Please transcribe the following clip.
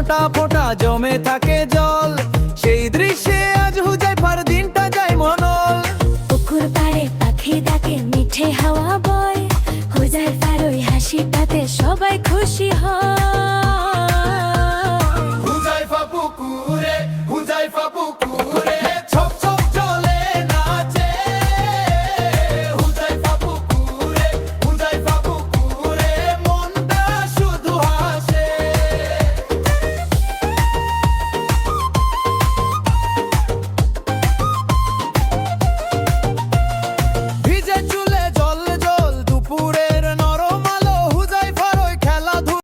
ফোঁটা ফোঁটা জমে থাকে জল। সেই দৃশ্যে আজ হুজাইফার দিনটা যায় মনল। পুকুর পাড়ে পাখি ডাকে, মিঠে হাওয়া বয়, হুজাইফার ওই হাসিটাতে সবাই খুশি হয়।